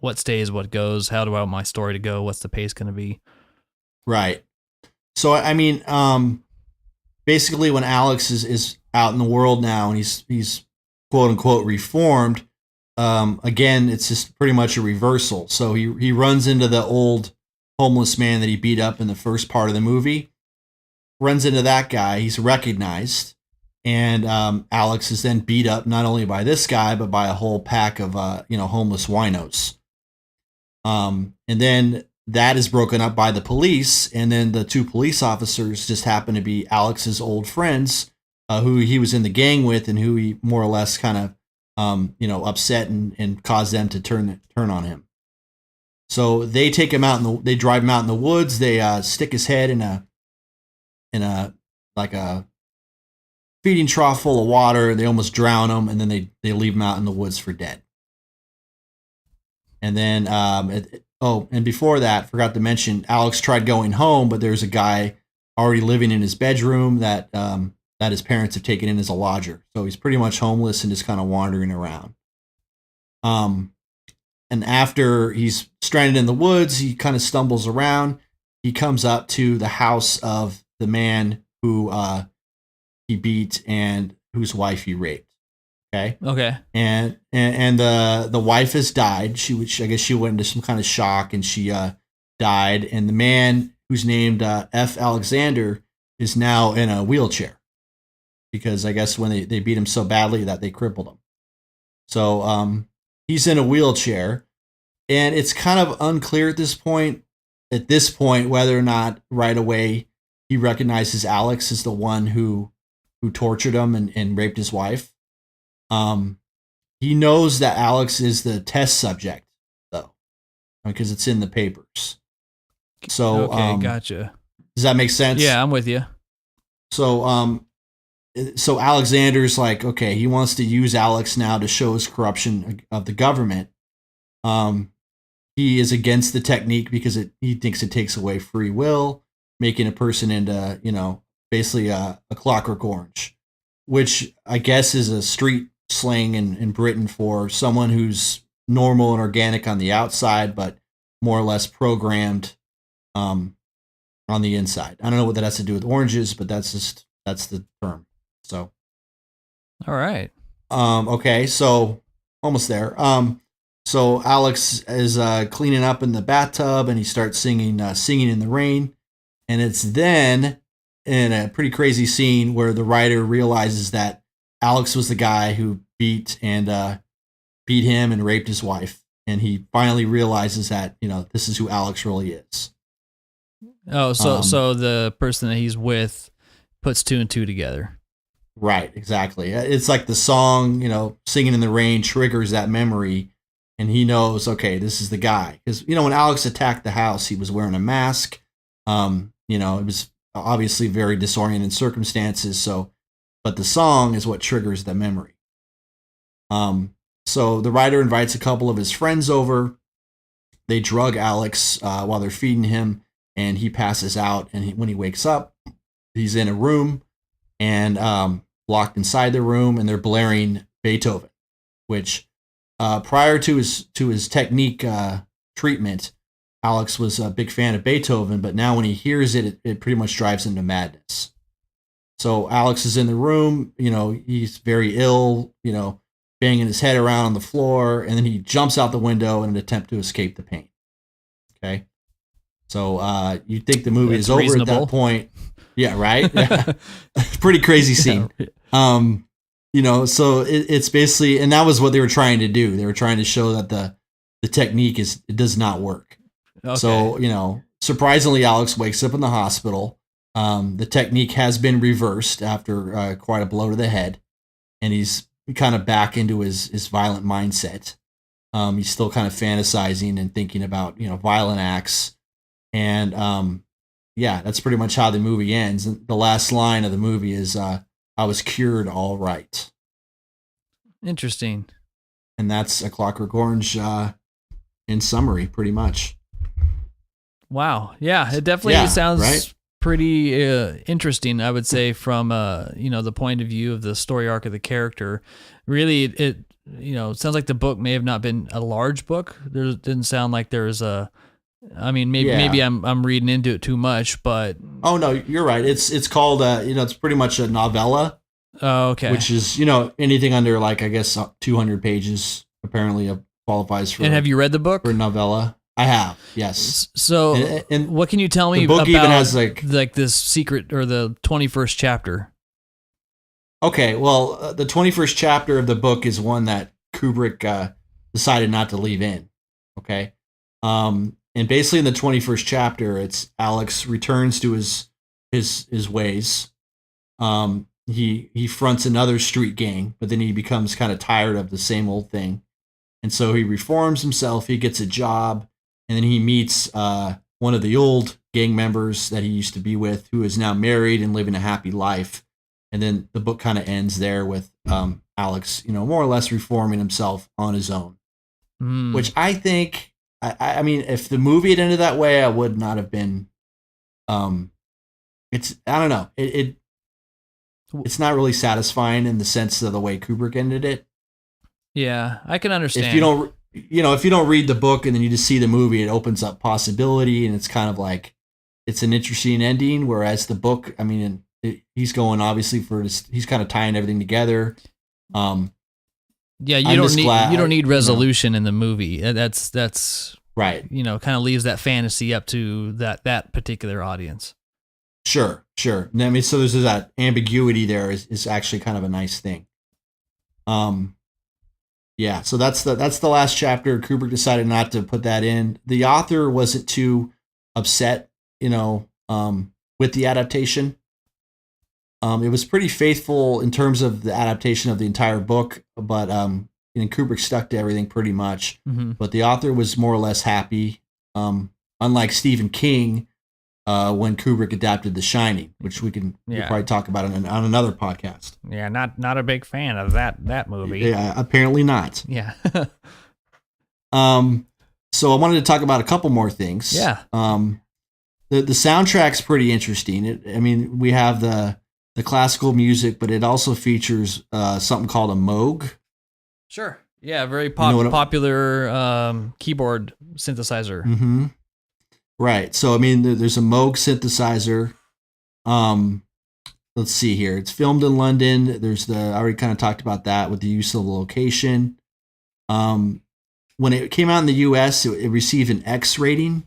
[SPEAKER 1] what stays, what goes, how do I want my story to go, what's the pace going to be.
[SPEAKER 2] Right. So, I mean, basically when Alex is out in the world now and he's quote unquote reformed, again, it's just pretty much a reversal. So he runs into the old homeless man that he beat up in the first part of the movie, runs into that guy. He's recognized. And Alex is then beat up not only by this guy, but by a whole pack of, homeless winos. And then that is broken up by the police, and then the two police officers just happen to be Alex's old friends, who he was in the gang with, and who he more or less kind of, upset and caused them to turn on him. So they take him out they drive him out in the woods. They stick his head in a feeding trough full of water. They almost drown him, and then they leave him out in the woods for dead. And then and before that, forgot to mention, Alex tried going home, but there's a guy already living in his bedroom that his parents have taken in as a lodger. So he's pretty much homeless and just kind of wandering around. And after he's stranded in the woods, he kind of stumbles around. He comes up to the house of the man who he beat and whose wife he raped. Okay. And the wife has died. I guess she went into some kind of shock and she died. And the man who's named F. Alexander is now in a wheelchair because I guess when they beat him so badly that they crippled him. So he's in a wheelchair, and it's kind of unclear at this point whether or not right away he recognizes Alex as the one who tortured him and raped his wife. He knows that Alex is the test subject, though, because it's in the papers. So,
[SPEAKER 1] okay, gotcha.
[SPEAKER 2] Does that make sense?
[SPEAKER 1] Yeah, I'm with you.
[SPEAKER 2] So Alexander's like, okay, he wants to use Alex now to show his corruption of the government. He is against the technique because he thinks it takes away free will, making a person into, basically a Clockwork Orange, which I guess is a street slang in Britain for someone who's normal and organic on the outside, but more or less programmed on the inside. I don't know what that has to do with oranges, but that's the term. So,
[SPEAKER 1] all right.
[SPEAKER 2] Okay, so almost there. So Alex is cleaning up in the bathtub, and he starts singing in the rain, and it's then in a pretty crazy scene where the writer realizes that Alex was the guy who beat him and raped his wife, and he finally realizes that this is who Alex really is.
[SPEAKER 1] Oh, so the person that he's with puts two and two together.
[SPEAKER 2] Right, exactly. It's like the song, Singing in the Rain triggers that memory, and he knows, okay, this is the guy. Because, when Alex attacked the house, he was wearing a mask. It was obviously very disorienting circumstances. But the song is what triggers the memory. So the writer invites a couple of his friends over. They drug Alex while they're feeding him, and he passes out. And when he wakes up, he's in a room and locked inside the room, and they're blaring Beethoven, which prior to his technique treatment, Alex was a big fan of Beethoven, but now when he hears it, it pretty much drives him to madness. So Alex is in the room, he's very ill, banging his head around on the floor, and then he jumps out the window in an attempt to escape the pain. Okay. So you think the movie is over reasonable. At that point. Yeah, right? Yeah. Pretty crazy scene. Yeah. So it's basically, and that was what they were trying to do. They were trying to show that the technique it does not work. Okay. So, surprisingly, Alex wakes up in the hospital. The technique has been reversed after quite a blow to the head, and he's kind of back into his violent mindset. He's still kind of fantasizing and thinking about, violent acts. And that's pretty much how the movie ends. And the last line of the movie is, I was cured all right.
[SPEAKER 1] Interesting.
[SPEAKER 2] And that's A Clockwork Orange in summary, pretty much.
[SPEAKER 1] Wow. Yeah, it definitely sounds pretty interesting, I would say, from the point of view of the story arc of the character. Really, it sounds like the book may have not been a large book. There didn't sound like there's maybe I'm reading into it too much, but
[SPEAKER 2] oh no, you're right. It's called it's pretty much a novella.
[SPEAKER 1] Oh, okay.
[SPEAKER 2] Which is anything under like I guess 200 pages apparently qualifies for.
[SPEAKER 1] And have you read the book?
[SPEAKER 2] For novella? I have, yes.
[SPEAKER 1] So, and what can you tell me about
[SPEAKER 2] even has like
[SPEAKER 1] this secret or the 21st chapter?
[SPEAKER 2] Okay, well, the 21st chapter of the book is one that Kubrick decided not to leave in. Okay, and basically in the 21st chapter, it's Alex returns to his ways. He fronts another street gang, but then he becomes kind of tired of the same old thing, and so he reforms himself. He gets a job. And then he meets one of the old gang members that he used to be with, who is now married and living a happy life. And then the book kind of ends there with Alex, more or less reforming himself on his own. Which I think, I mean, if the movie had ended that way, I would not have been. I don't know. It's not really satisfying in the sense of the way Kubrick ended it.
[SPEAKER 1] Yeah, I can understand.
[SPEAKER 2] If you don't read the book and then you just see the movie, it opens up possibility, and it's kind of like it's an interesting ending. Whereas the book, I mean, he's going obviously he's kind of tying everything together.
[SPEAKER 1] Yeah, you don't need resolution in the movie. That's
[SPEAKER 2] right.
[SPEAKER 1] Kind of leaves that fantasy up to that particular audience.
[SPEAKER 2] Sure. I mean, so there's that ambiguity there is actually kind of a nice thing. Yeah, so that's the last chapter. Kubrick decided not to put that in. The author wasn't too upset, with the adaptation. It was pretty faithful in terms of the adaptation of the entire book, but Kubrick stuck to everything pretty much.
[SPEAKER 1] Mm-hmm.
[SPEAKER 2] But the author was more or less happy. Unlike Stephen King, when Kubrick adapted The Shining, which we'll probably talk about on another podcast.
[SPEAKER 1] Yeah, not a big fan of that movie.
[SPEAKER 2] Yeah, apparently not.
[SPEAKER 1] Yeah.
[SPEAKER 2] So I wanted to talk about a couple more things.
[SPEAKER 1] Yeah.
[SPEAKER 2] The soundtrack's pretty interesting. We have the classical music, but it also features something called a Moog.
[SPEAKER 1] Sure. Yeah, very popular keyboard synthesizer.
[SPEAKER 2] Mm-hmm. Right. So, there's a Moog synthesizer. Let's see here. It's filmed in London. I already kind of talked about that with the use of the location. When it came out in the US, it received an X rating,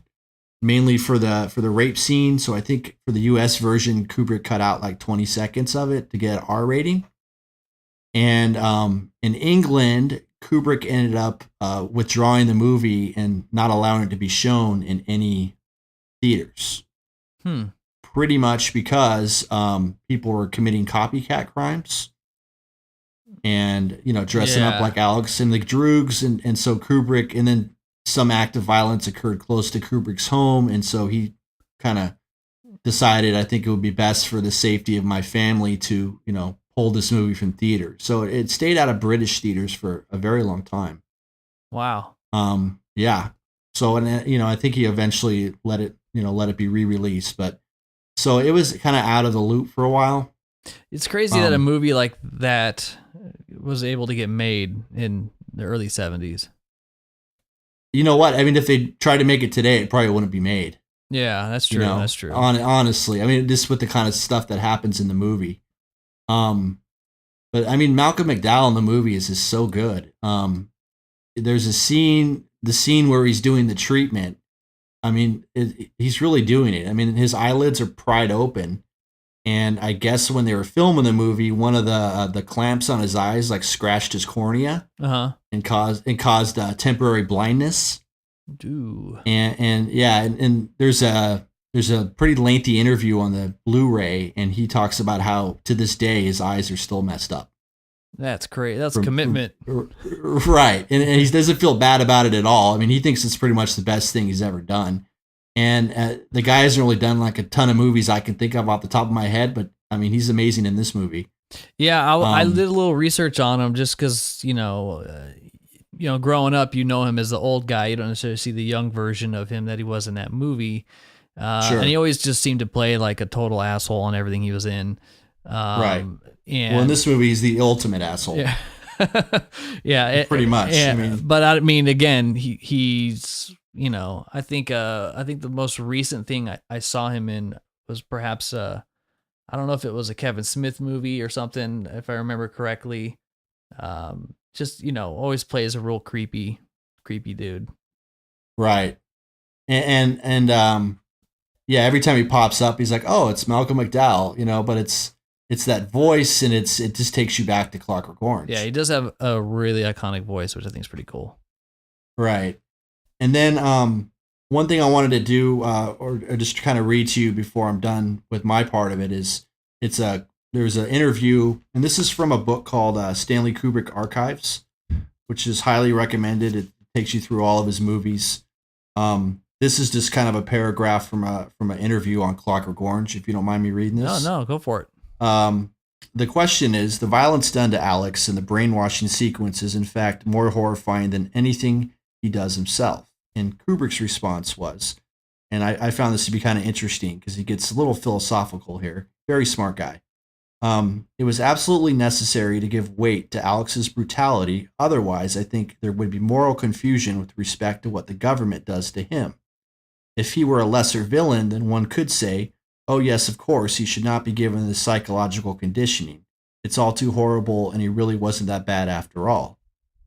[SPEAKER 2] mainly for the rape scene. So I think for the US version, Kubrick cut out like 20 seconds of it to get an R rating. And in England, Kubrick ended up withdrawing the movie and not allowing it to be shown in any theaters. Pretty much because people were committing copycat crimes and, dressing up like Alex and the Droogs. And so Kubrick, and then some act of violence occurred close to Kubrick's home. And so he kind of decided, I think it would be best for the safety of my family to, pull this movie from theaters. So it stayed out of British theaters for a very long time.
[SPEAKER 1] Wow.
[SPEAKER 2] Yeah. So, and I think he eventually let it be re-released, but so it was kind of out of the loop for a while.
[SPEAKER 1] It's crazy that a movie like that was able to get made in the early 70s.
[SPEAKER 2] You know what? If they tried to make it today, it probably wouldn't be made.
[SPEAKER 1] Yeah, that's true. That's true.
[SPEAKER 2] Honestly, just with the kind of stuff that happens in the movie. But Malcolm McDowell in the movie is just so good. There's the scene where he's doing the treatment. He's really doing it. His eyelids are pried open, and I guess when they were filming the movie, one of the clamps on his eyes like scratched his cornea, and caused temporary blindness.
[SPEAKER 1] Ooh.
[SPEAKER 2] And there's a pretty lengthy interview on the Blu-ray, and he talks about how to this day his eyes are still messed up. That's great.
[SPEAKER 1] That's commitment.
[SPEAKER 2] Right. And he doesn't feel bad about it at all. He thinks it's pretty much the best thing he's ever done. And the guy hasn't really done like a ton of movies I can think of off the top of my head, but he's amazing in this movie.
[SPEAKER 1] Yeah, I did a little research on him just because, growing up, him as the old guy. You don't necessarily see the young version of him that he was in that movie. Sure. And he always just seemed to play like a total asshole on everything he was in.
[SPEAKER 2] Right. In this movie, he's the ultimate asshole.
[SPEAKER 1] Yeah. Yeah.
[SPEAKER 2] Pretty much.
[SPEAKER 1] But again, he's, I think the most recent thing I saw him in was perhaps, I don't know if it was a Kevin Smith movie or something, if I remember correctly. Just, always plays a real creepy dude.
[SPEAKER 2] Right. And every time he pops up, he's like, oh, it's Malcolm McDowell, but it's that voice, and it just takes you back to Clockwork Orange.
[SPEAKER 1] Yeah, he does have a really iconic voice, which I think is pretty cool.
[SPEAKER 2] Right. And then one thing I wanted to do, or just kind of read to you before I'm done with my part of it, is there's an interview, and this is from a book called Stanley Kubrick Archives, which is highly recommended. It takes you through all of his movies. This is just kind of a paragraph from an interview on Clockwork Orange, if you don't mind me reading this.
[SPEAKER 1] No, go for it.
[SPEAKER 2] The question is, the violence done to Alex and the brainwashing sequence is in fact more horrifying than anything he does himself. And Kubrick's response was, and I found this to be kind of interesting because he gets a little philosophical here. Very smart guy. It was absolutely necessary to give weight to Alex's brutality. Otherwise, I think there would be moral confusion with respect to what the government does to him. If he were a lesser villain, then one could say, oh yes, of course, he should not be given this psychological conditioning. It's all too horrible, and he really wasn't that bad after all.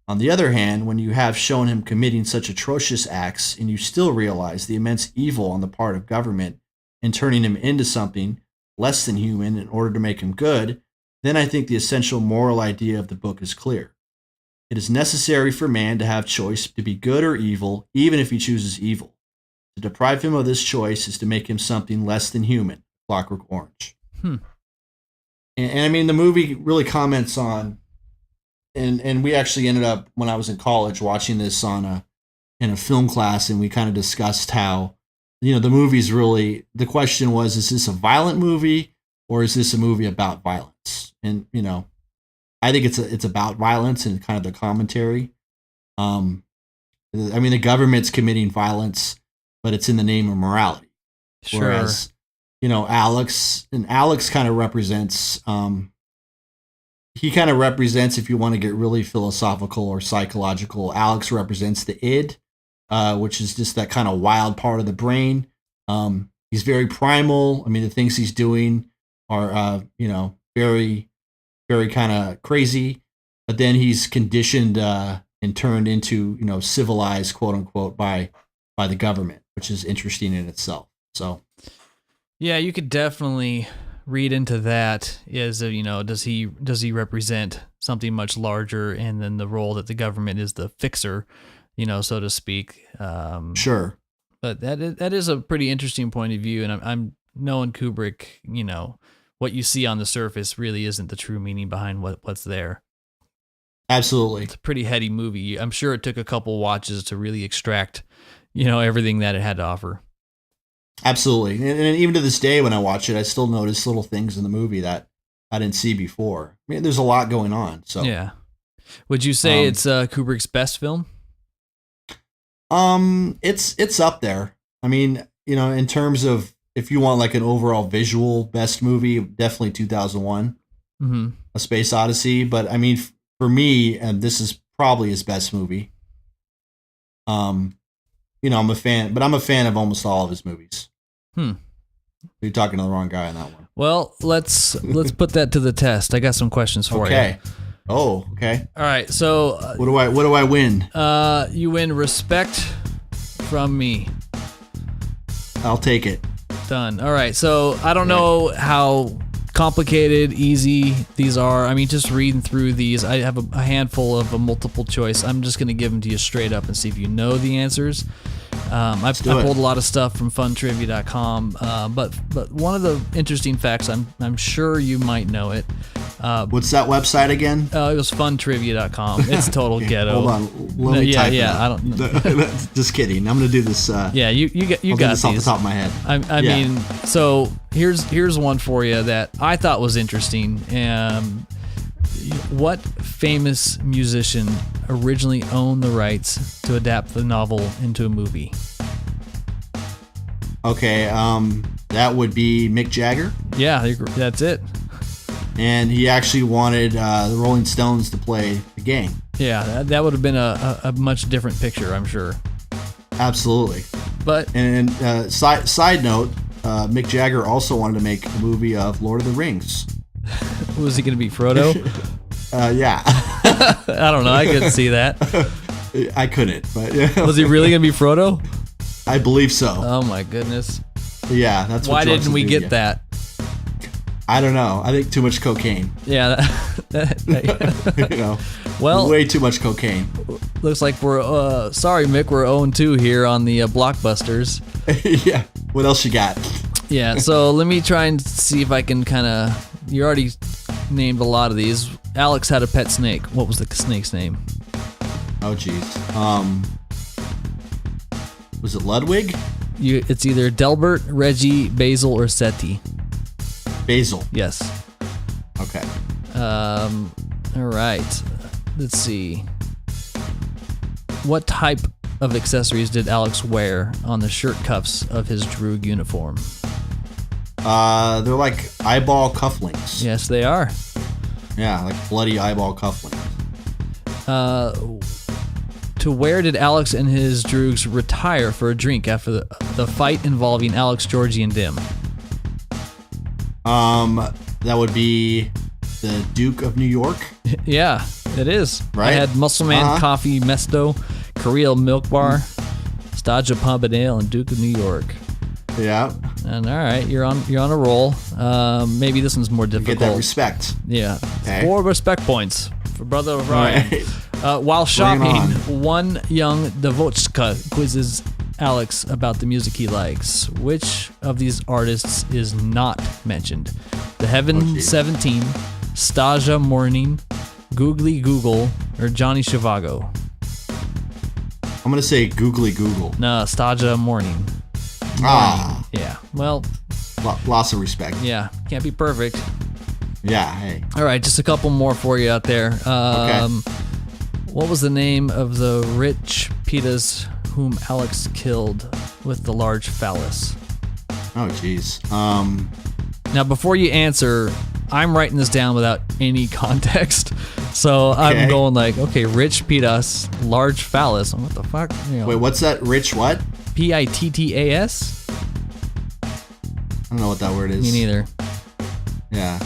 [SPEAKER 2] On the other hand, when you have shown him committing such atrocious acts, and you still realize the immense evil on the part of government in turning him into something less than human in order to make him good, then I think the essential moral idea of the book is clear. It is necessary for man to have choice to be good or evil, even if he chooses evil. To deprive him of this choice is to make him something less than human. Clockwork Orange. And I mean, the movie really comments on, and we actually ended up, when I was in college, watching this in a film class, and we kind of discussed how, the movie's really, the question was, is this a violent movie or is this a movie about violence? And, I think it's about violence and kind of the commentary. I mean, the government's committing violence, but it's in the name of morality.
[SPEAKER 1] Sure.
[SPEAKER 2] Whereas, Alex kind of represents, he kind of represents, if you want to get really philosophical or psychological, Alex represents the id, which is just that kind of wild part of the brain. He's very primal. I mean, the things he's doing are, very, very kind of crazy, but then he's conditioned and turned into, civilized, quote unquote, by the government, which is interesting in itself. So,
[SPEAKER 1] yeah, you could definitely read into that as does he represent something much larger, and then the role that the government is the fixer, so to speak.
[SPEAKER 2] Sure.
[SPEAKER 1] But that is a pretty interesting point of view, and I'm knowing Kubrick, what you see on the surface really isn't the true meaning behind what's there.
[SPEAKER 2] Absolutely.
[SPEAKER 1] It's a pretty heady movie. I'm sure it took a couple watches to really extract, everything that it had to offer.
[SPEAKER 2] Absolutely. And even to this day, when I watch it, I still notice little things in the movie that I didn't see before. I mean, there's a lot going on. So
[SPEAKER 1] yeah. Would you say it's Kubrick's best film?
[SPEAKER 2] It's up there. I mean, in terms of, if you want like an overall visual best movie, definitely 2001, A Space Odyssey. But I mean, for me, and this is probably his best movie. I'm a fan, but I'm a fan of almost all of his movies. You're talking to the wrong guy on that one.
[SPEAKER 1] Well, let's put that to the test. I got some questions for you.
[SPEAKER 2] Okay. Oh, okay.
[SPEAKER 1] All right. So
[SPEAKER 2] what do I win?
[SPEAKER 1] You win respect from me.
[SPEAKER 2] I'll take it.
[SPEAKER 1] Done. All right. So I don't know how complicated, easy these are. I mean, just reading through these, I have a handful of a multiple choice. I'm just going to give them to you straight up and see if you know the answers. I pulled a lot of stuff from funtrivia.com, but one of the interesting facts, I'm sure you might know it.
[SPEAKER 2] What's that website again?
[SPEAKER 1] It was funtrivia.com. It's total ghetto.
[SPEAKER 2] Hold on, let me type it up.
[SPEAKER 1] I don't.
[SPEAKER 2] Just kidding. I'm gonna do this.
[SPEAKER 1] You got
[SPEAKER 2] this
[SPEAKER 1] these
[SPEAKER 2] off the top of my head.
[SPEAKER 1] I mean, so here's one for you that I thought was interesting. What famous musician originally owned the rights to adapt the novel into a movie?
[SPEAKER 2] Okay, that would be Mick Jagger.
[SPEAKER 1] Yeah, that's it.
[SPEAKER 2] And he actually wanted the Rolling Stones to play the game.
[SPEAKER 1] Yeah, that would have been a much different picture, I'm sure.
[SPEAKER 2] Absolutely.
[SPEAKER 1] But
[SPEAKER 2] side note, Mick Jagger also wanted to make a movie of Lord of the Rings.
[SPEAKER 1] Was he going to be Frodo?
[SPEAKER 2] Yeah.
[SPEAKER 1] I don't know. I couldn't see that.
[SPEAKER 2] I couldn't, but
[SPEAKER 1] was he really going to be Frodo?
[SPEAKER 2] I believe so.
[SPEAKER 1] Oh my goodness.
[SPEAKER 2] Yeah, that's what.
[SPEAKER 1] Why didn't we get that?
[SPEAKER 2] I don't know. I think too much cocaine.
[SPEAKER 1] Yeah. Well,
[SPEAKER 2] way too much cocaine.
[SPEAKER 1] Looks like we're sorry, Mick. We're 0-2 here on the blockbusters.
[SPEAKER 2] Yeah. What else you got?
[SPEAKER 1] Yeah. So let me try and see if I can kind of. You already named a lot of these. Alex had a pet snake. What was the snake's name?
[SPEAKER 2] Oh, geez. Was it Ludwig?
[SPEAKER 1] It's either Delbert, Reggie, Basil, or Seti.
[SPEAKER 2] Basil.
[SPEAKER 1] Yes.
[SPEAKER 2] Okay.
[SPEAKER 1] All right. Let's see. What type of accessories did Alex wear on the shirt cuffs of his Droog uniform?
[SPEAKER 2] They're like eyeball cufflinks.
[SPEAKER 1] Yes, they are.
[SPEAKER 2] Yeah, like bloody eyeball cufflinks.
[SPEAKER 1] To where did Alex and his Droogs retire for a drink after the fight involving Alex, Georgie, and Dim?
[SPEAKER 2] That would be the Duke of New York.
[SPEAKER 1] Yeah, it is.
[SPEAKER 2] Right?
[SPEAKER 1] I had Muscleman Coffee Mesto, Korea Milk Bar, Staja Pombadale, and Duke of New York.
[SPEAKER 2] Yeah.
[SPEAKER 1] And all right, you're on a roll. Maybe this one's more difficult.
[SPEAKER 2] Get that respect.
[SPEAKER 1] Yeah.
[SPEAKER 2] Okay.
[SPEAKER 1] 4 respect points for Brother Ryan. While shopping,
[SPEAKER 2] on.
[SPEAKER 1] one young Devochka quizzes Alex about the music he likes. Which of these artists is not mentioned? The Heaven 17, Stasia Morning, Googly Google, or Johnny Shivago?
[SPEAKER 2] I'm gonna say Googly Google.
[SPEAKER 1] No, Stasia Morning.
[SPEAKER 2] Ah,
[SPEAKER 1] Yeah. Well,
[SPEAKER 2] lots of respect.
[SPEAKER 1] yeah. Can't be perfect.
[SPEAKER 2] Yeah. Hey.
[SPEAKER 1] All right, just a couple more for you out there.
[SPEAKER 2] Okay.
[SPEAKER 1] What was the name of the rich pitas whom Alex killed with the large phallus?
[SPEAKER 2] Oh, jeez.
[SPEAKER 1] Now, before you answer, I'm writing this down without any context. So
[SPEAKER 2] Okay.
[SPEAKER 1] I'm going like, okay, rich pitas, large phallus. What the fuck? You know,
[SPEAKER 2] Wait, what's that? Rich what?
[SPEAKER 1] Pittas?
[SPEAKER 2] I don't know what that word is.
[SPEAKER 1] Me neither.
[SPEAKER 2] Yeah.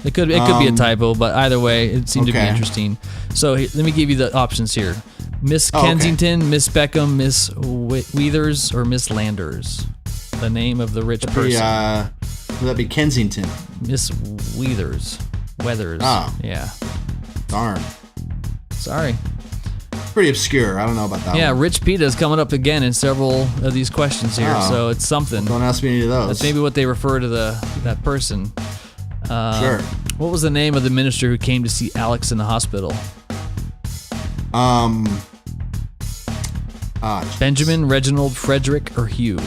[SPEAKER 1] It could be a typo, but either way, it seemed to be
[SPEAKER 2] Okay.
[SPEAKER 1] interesting. So let me give you the options here: Miss
[SPEAKER 2] Oh, okay.
[SPEAKER 1] Kensington, Miss Beckham, Miss Weathers, or Miss Landers. The name of the rich person.
[SPEAKER 2] Would that be Kensington?
[SPEAKER 1] Miss Weathers. Weathers.
[SPEAKER 2] Oh.
[SPEAKER 1] Yeah.
[SPEAKER 2] Darn.
[SPEAKER 1] Sorry.
[SPEAKER 2] Pretty obscure. I don't know about that
[SPEAKER 1] Yeah,
[SPEAKER 2] one.
[SPEAKER 1] Rich Pita is coming up again in several of these questions here,
[SPEAKER 2] Oh.
[SPEAKER 1] so it's something.
[SPEAKER 2] Don't ask me any of those.
[SPEAKER 1] That's maybe what they refer to that person.
[SPEAKER 2] Sure.
[SPEAKER 1] What was the name of the minister who came to see Alex in the hospital? Benjamin, Reginald, Frederick, or Hugh?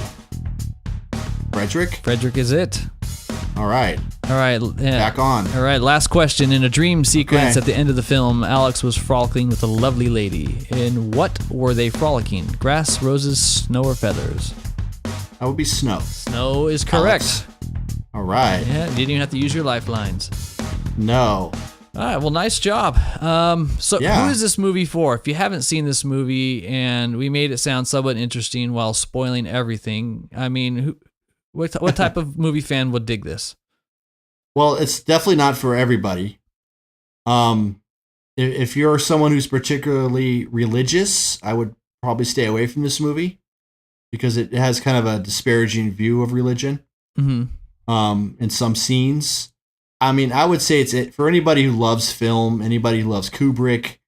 [SPEAKER 2] Frederick?
[SPEAKER 1] Frederick is it.
[SPEAKER 2] All right.
[SPEAKER 1] All right. Yeah.
[SPEAKER 2] Back on.
[SPEAKER 1] All right, last question. In a dream sequence
[SPEAKER 2] Okay.
[SPEAKER 1] at the end of the film, Alex was frolicking with a lovely lady. In what were they frolicking? Grass, roses, snow, or feathers?
[SPEAKER 2] That would be snow.
[SPEAKER 1] Snow is correct.
[SPEAKER 2] Alex. All right.
[SPEAKER 1] Yeah, you didn't even have to use your lifelines.
[SPEAKER 2] No.
[SPEAKER 1] All right, well, nice job. So
[SPEAKER 2] Yeah.
[SPEAKER 1] who is this movie for? If you haven't seen this movie and we made it sound somewhat interesting while spoiling everything, I mean, what type of movie fan would dig this?
[SPEAKER 2] Well, it's definitely not for everybody. If you're someone who's particularly religious, I would probably stay away from this movie because it has kind of a disparaging view of religion.
[SPEAKER 1] Mm-hmm.
[SPEAKER 2] In some scenes. I mean, I would say it's for anybody who loves film, anybody who loves Kubrick,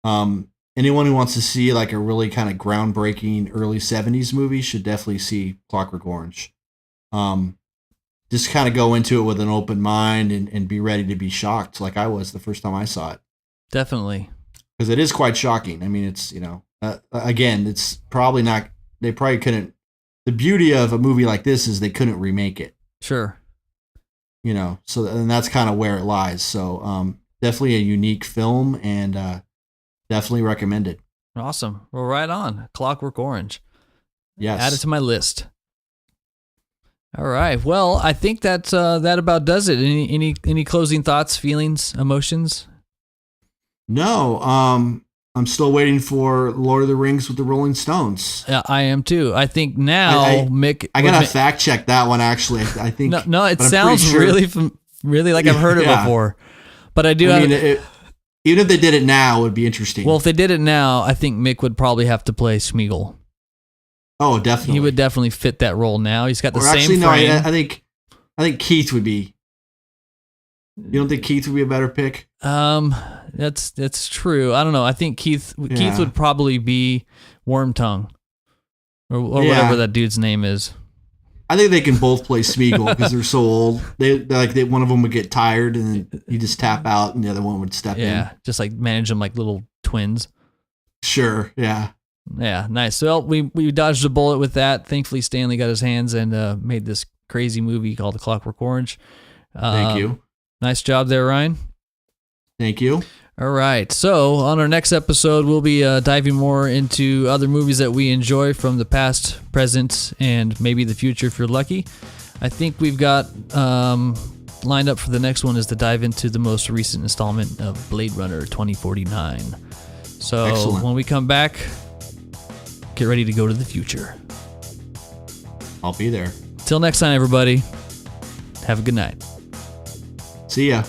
[SPEAKER 2] anyone who wants to see like a really kind of groundbreaking early 70s movie should definitely see Clockwork Orange. Just kind of go into it with an open mind and be ready to be shocked like I was the first time I saw it.
[SPEAKER 1] Definitely.
[SPEAKER 2] Because it is quite shocking. I mean, it's, again, it's probably not, they probably couldn't, the beauty of a movie like this is they couldn't remake it.
[SPEAKER 1] Sure.
[SPEAKER 2] So and that's kind of where it lies. So definitely a unique film and definitely recommended.
[SPEAKER 1] Awesome. Well, right on. Clockwork Orange.
[SPEAKER 2] Yes.
[SPEAKER 1] Add it to my list. All right. Well, I think that about does it. Any closing thoughts, feelings, emotions?
[SPEAKER 2] No. I'm still waiting for Lord of the Rings with the Rolling Stones.
[SPEAKER 1] Yeah, I am too. I think now Mick.
[SPEAKER 2] I gotta fact check that one actually. I think
[SPEAKER 1] no. It
[SPEAKER 2] but I'm
[SPEAKER 1] sounds
[SPEAKER 2] pretty sure,
[SPEAKER 1] really like I've heard it before. But I do.
[SPEAKER 2] even if they did it now, it would be interesting.
[SPEAKER 1] Well, if they did it now, I think Mick would probably have to play Smeagol.
[SPEAKER 2] Oh, definitely.
[SPEAKER 1] He would definitely fit that role now. He's got the
[SPEAKER 2] or
[SPEAKER 1] same
[SPEAKER 2] actually,
[SPEAKER 1] frame.
[SPEAKER 2] no. I think Keith would be. You don't think Keith would be a better pick?
[SPEAKER 1] That's true. I don't know. I think Keith would probably be Wormtongue, or whatever that dude's name is.
[SPEAKER 2] I think they can both play Smeagol because they're so old. They one of them would get tired and then you just tap out, and the other one would step in.
[SPEAKER 1] Yeah, just like manage them like little twins.
[SPEAKER 2] Sure. Yeah.
[SPEAKER 1] Yeah, nice. Well, we dodged a bullet with that. Thankfully, Stanley got his hands and made this crazy movie called The Clockwork Orange.
[SPEAKER 2] Thank you.
[SPEAKER 1] Nice job there, Ryan.
[SPEAKER 2] Thank you.
[SPEAKER 1] All right. So on our next episode, we'll be diving more into other movies that we enjoy from the past, present, and maybe the future if you're lucky. I think we've got lined up for the next one is to dive into the most recent installment of Blade Runner 2049. So
[SPEAKER 2] Excellent.
[SPEAKER 1] When we come back, get ready to go to the future.
[SPEAKER 2] I'll be there.
[SPEAKER 1] Till next time, everybody. Have a good night.
[SPEAKER 2] See ya.